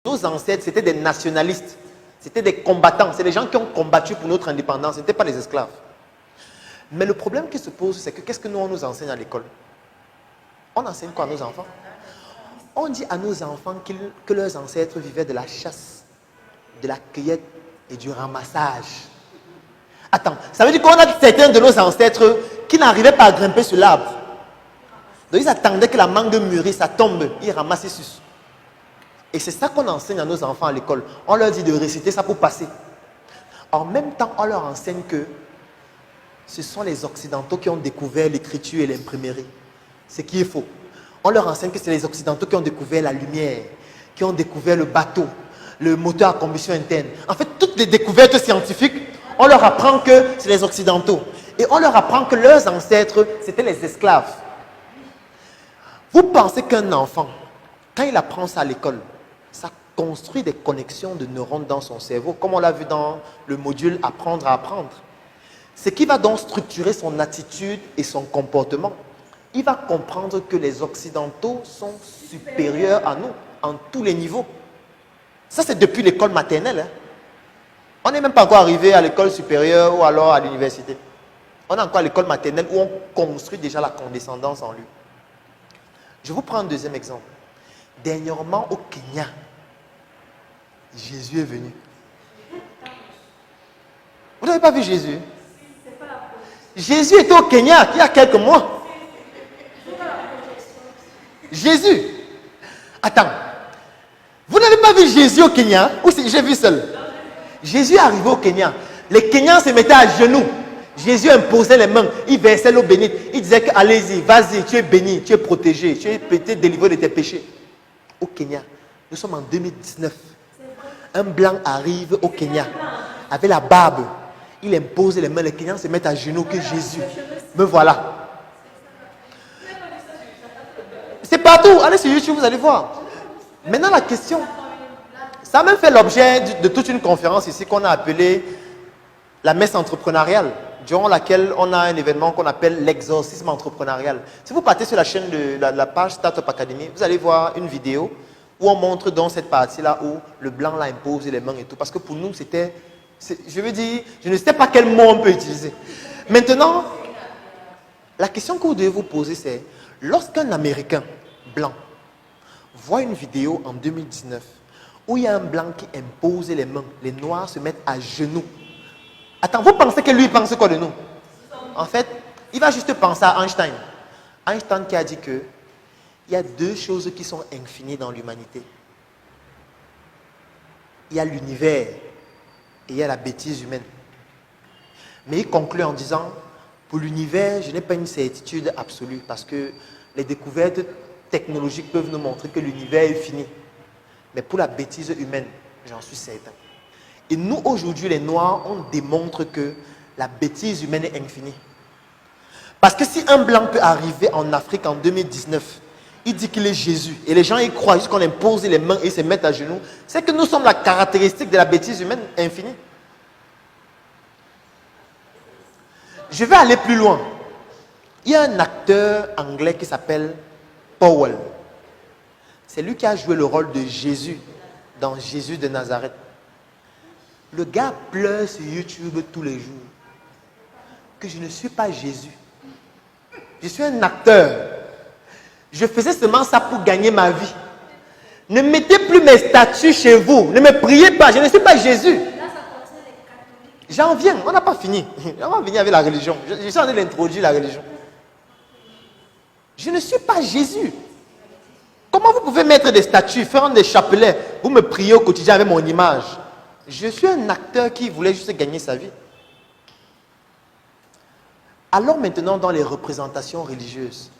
nos ancêtres, c'était des nationalistes. C'était des combattants. C'est des gens qui ont combattu pour notre indépendance. Ce n'étaient pas des esclaves. Mais le problème qui se pose, c'est que qu'est-ce que nous, on nous enseigne à l'école? On enseigne quoi à nos enfants? On dit à nos enfants que leurs ancêtres vivaient de la chasse, de la cueillette et du ramassage. Attends, ça veut dire qu'on a certains de nos ancêtres qui n'arrivaient pas à grimper sur l'arbre. Donc ils attendaient que la mangue mûrisse, ça tombe, ils ramassaient sus. Et c'est ça qu'on enseigne à nos enfants à l'école. On leur dit de réciter ça pour passer. En même temps, on leur enseigne que ce sont les Occidentaux qui ont découvert l'écriture et l'imprimerie. Ce qui est faux. On leur enseigne que c'est les Occidentaux qui ont découvert la lumière, qui ont découvert le bateau, le moteur à combustion interne. En fait, toutes les découvertes scientifiques, on leur apprend que c'est les Occidentaux. Et on leur apprend que leurs ancêtres, c'était les esclaves. Vous pensez qu'un enfant, quand il apprend ça à l'école, ça construit des connexions de neurones dans son cerveau, comme on l'a vu dans le module Apprendre à apprendre. Ce qui va donc structurer son attitude et son comportement. Il va comprendre que les Occidentaux sont supérieurs à nous, en tous les niveaux. Ça, c'est depuis l'école maternelle. Hein. On n'est même pas encore arrivé à l'école supérieure ou alors à l'université. On est encore à l'école maternelle où on construit déjà la condescendance en lui. Je vous prends un deuxième exemple. Dernièrement, au Kenya, Jésus est venu. Vous n'avez pas vu Jésus? Jésus était au Kenya il y a quelques mois. Jésus. Attends. Vous n'avez pas vu Jésus au Kenya? Ou j'ai vu seul? Jésus est arrivé au Kenya. Les Kenyans se mettaient à genoux. Jésus imposait les mains. Il versait l'eau bénite. Il disait que allez-y, vas-y, tu es béni, tu es protégé, tu es peut-être délivré de tes péchés. Au Kenya. Nous sommes en 2019. Un blanc arrive au Kenya avec la barbe. Il impose les mains. Les Kenyans se mettent à genoux que Jésus. Me voilà. C'est partout. Allez sur YouTube, vous allez voir. Maintenant, la question. Ça a même fait l'objet de toute une conférence ici qu'on a appelée la messe entrepreneuriale, durant laquelle on a un événement qu'on appelle l'exorcisme entrepreneurial. Si vous partez sur la chaîne de la page Startup Academy, vous allez voir une vidéo où on montre dans cette partie-là où le blanc là impose les mains et tout. Parce que pour nous, c'était... Je veux dire, je ne sais pas quel mot on peut utiliser. Maintenant, la question que vous devez vous poser, c'est lorsqu'un Américain blanc voit une vidéo en 2019 où il y a un blanc qui impose les mains, les noirs se mettent à genoux. Attends, vous pensez que lui pense quoi de nous? En fait, il va juste penser à Einstein. Einstein qui a dit que il y a deux choses qui sont infinies dans l'humanité. Il y a l'univers et il y a la bêtise humaine. Mais il conclut en disant, pour l'univers, je n'ai pas une certitude absolue parce que les découvertes technologiques peuvent nous montrer que l'univers est fini. Mais pour la bêtise humaine, j'en suis certain. Et nous, aujourd'hui, les Noirs, on démontre que la bêtise humaine est infinie. Parce que si un blanc peut arriver en Afrique en 2019, il dit qu'il est Jésus, et les gens y croient jusqu'on impose les mains et se mettent à genoux, c'est que nous sommes la caractéristique de la bêtise humaine infinie. Je vais aller plus loin. Il y a un acteur anglais qui s'appelle Powell. C'est lui qui a joué le rôle de Jésus dans Jésus de Nazareth. Le gars pleure sur YouTube tous les jours que je ne suis pas Jésus. Je suis un acteur. Je faisais seulement ça pour gagner ma vie. Ne mettez plus mes statues chez vous. Ne me priez pas. Je ne suis pas Jésus. J'en viens. On n'a pas fini. On va venir avec la religion. Je suis en train d'introduire la religion. Je ne suis pas Jésus. Comment vous pouvez mettre des statues, faire des chapelets, vous me priez au quotidien avec mon image? Je suis un acteur qui voulait juste gagner sa vie. Alors maintenant, dans les représentations religieuses,